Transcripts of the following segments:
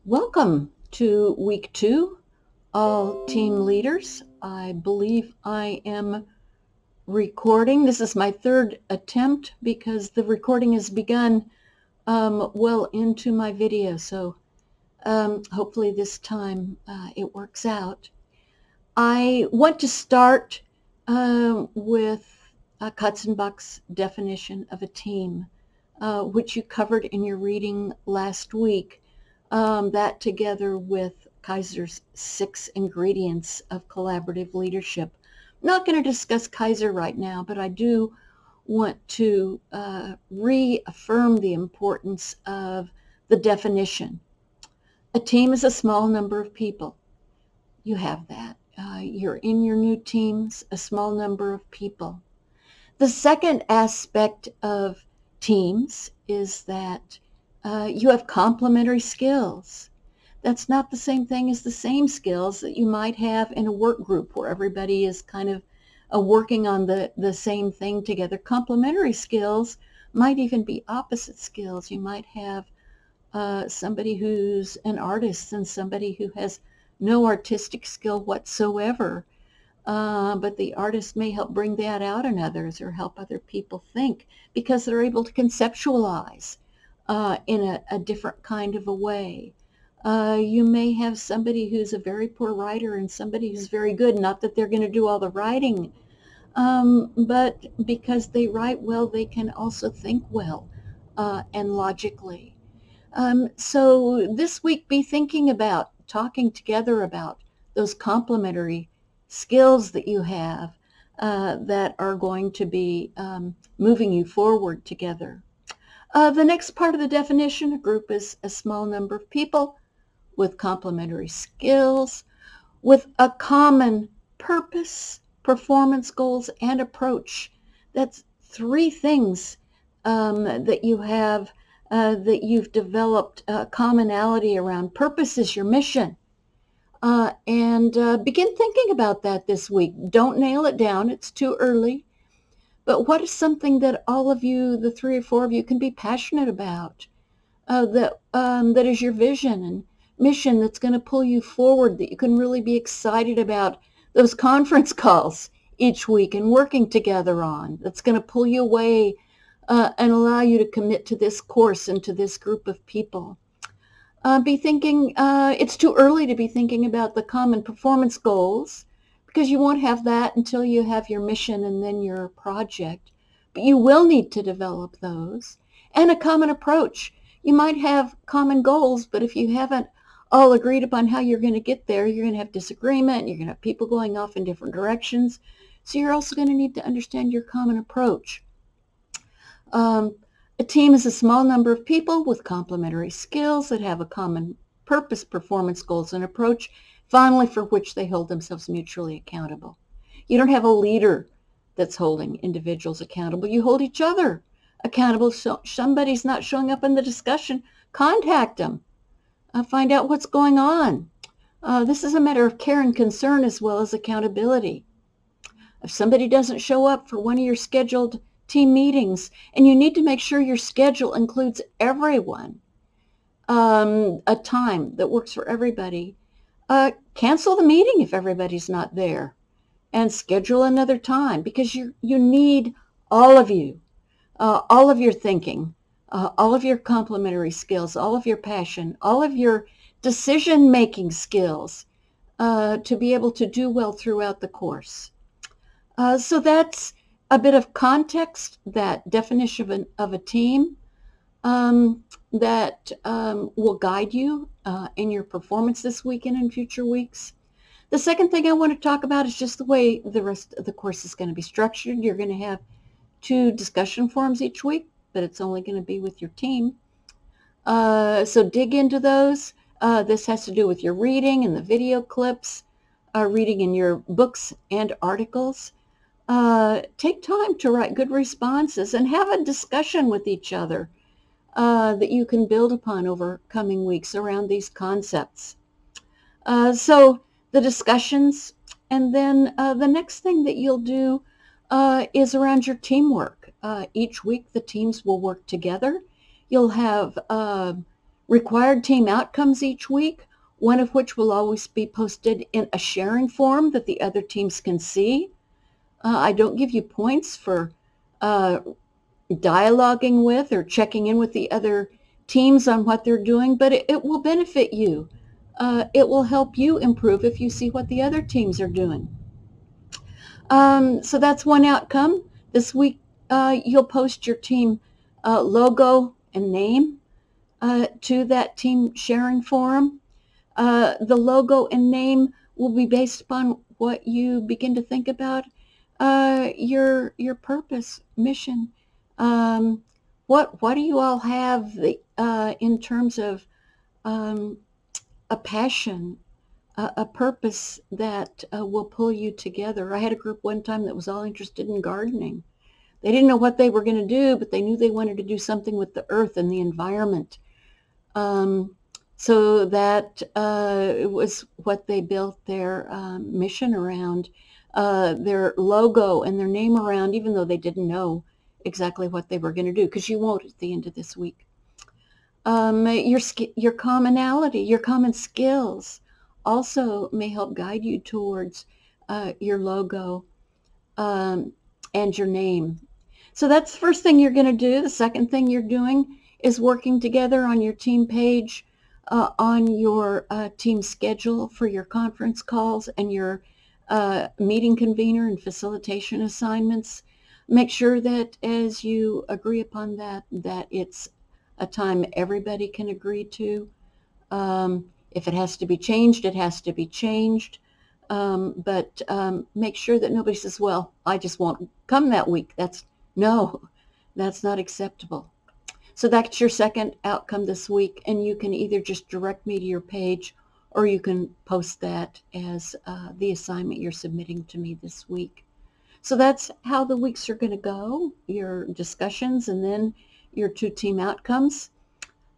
Welcome to week 2, all team leaders. I believe I am recording. This is my third attempt because the recording has begun well into my video, so hopefully this time it works out. I want to start with Katzenbach's definition of a team, which you covered in your reading last week. That together with Kaiser's 6 ingredients of collaborative leadership. I'm not going to discuss Kaiser right now, but I do want to reaffirm the importance of the definition. A team is a small number of people. You have that. You're in your new teams, a small number of people. The second aspect of teams is that you have complementary skills. That's not the same thing as the same skills that you might have in a work group where everybody is kind of working on the same thing together. Complementary skills might even be opposite skills. You might have somebody who's an artist and somebody who has no artistic skill whatsoever. But the artist may help bring that out in others or help other people think because they're able to conceptualize in a different kind of a way. You may have somebody who's a very poor writer and somebody who's very good, not that they're going to do all the writing, but because they write well, they can also think well and logically. So this week, be thinking about talking together about those complementary skills that you have that are going to be moving you forward together. The next part of the definition, a group is a small number of people with complementary skills, with a common purpose, performance goals, and approach. That's three things that you have that you've developed commonality around. Purpose is your mission. And begin thinking about that this week. Don't nail it down. It's too early. But what is something that all of you, the 3 or 4 of you, can be passionate about? That is your vision and mission that's going to pull you forward, that you can really be excited about those conference calls each week and working together on, that's going to pull you away and allow you to commit to this course and to this group of people. Be thinking, it's too early to be thinking about the common performance goals because you won't have that until you have your mission and then your project. But you will need to develop those. And a common approach. You might have common goals, but if you haven't all agreed upon how you're going to get there, you're going to have disagreement. You're going to have people going off in different directions. So you're also going to need to understand your common approach. A team is a small number of people with complementary skills that have a common purpose, performance goals, and approach, finally for which they hold themselves mutually accountable. You don't have a leader that's holding individuals accountable. You hold each other accountable. So somebody's not showing up in the discussion, contact them. Find out what's going on. This is a matter of care and concern as well as accountability. If somebody doesn't show up for one of your scheduled team meetings, and you need to make sure your schedule includes everyone, a time that works for everybody, cancel the meeting if everybody's not there and schedule another time because you need all of you, all of your thinking, all of your complementary skills, all of your passion, all of your decision-making skills to be able to do well throughout the course. So that's a bit of context, that definition of a team that will guide you in your performance this week and in future weeks. The second thing I want to talk about is just the way the rest of the course is going to be structured. You're going to have 2 discussion forums each week, but it's only going to be with your team. So dig into those. This has to do with your reading and the video clips, reading in your books and articles. Take time to write good responses and have a discussion with each other that you can build upon over coming weeks around these concepts. So the discussions, and then the next thing that you'll do is around your teamwork. Each week the teams will work together. You'll have required team outcomes each week, one of which will always be posted in a sharing form that the other teams can see. I don't give you points for dialoguing with or checking in with the other teams on what they're doing, but it will benefit you. It will help you improve if you see what the other teams are doing. So that's one outcome. This week, you'll post your team logo and name to that team sharing forum. The logo and name will be based upon what you begin to think about your purpose, mission. What do you all have in terms of a passion, a purpose that will pull you together? I had a group one time that was all interested in gardening. They didn't know what they were going to do, but they knew they wanted to do something with the earth and the environment. So that it was what they built their mission around, their logo and their name around, even though they didn't know exactly what they were going to do, because you won't at the end of this week. Your commonality, your common skills also may help guide you towards your logo and your name. So that's the first thing you're going to do. The second thing you're doing is working together on your team page, on your team schedule for your conference calls and your meeting convener and facilitation assignments. Make sure that as you agree upon that it's a time everybody can agree to. If it has to be changed, it has to be changed. But make sure that nobody says, well, I just won't come that week. That's not acceptable. So that's your second outcome this week, and you can either just direct me to your page or you can post that as the assignment you're submitting to me this week. So that's how the weeks are going to go, your discussions and then your 2 team outcomes.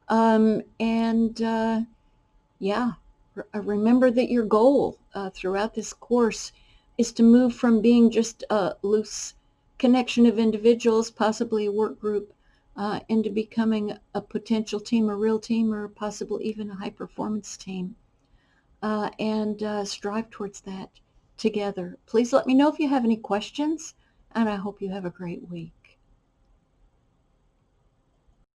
Remember that your goal throughout this course is to move from being just a loose connection of individuals, possibly a work group, into becoming a potential team, a real team, or possibly even a high-performance team, and strive towards that together. Please let me know if you have any questions, and I hope you have a great week.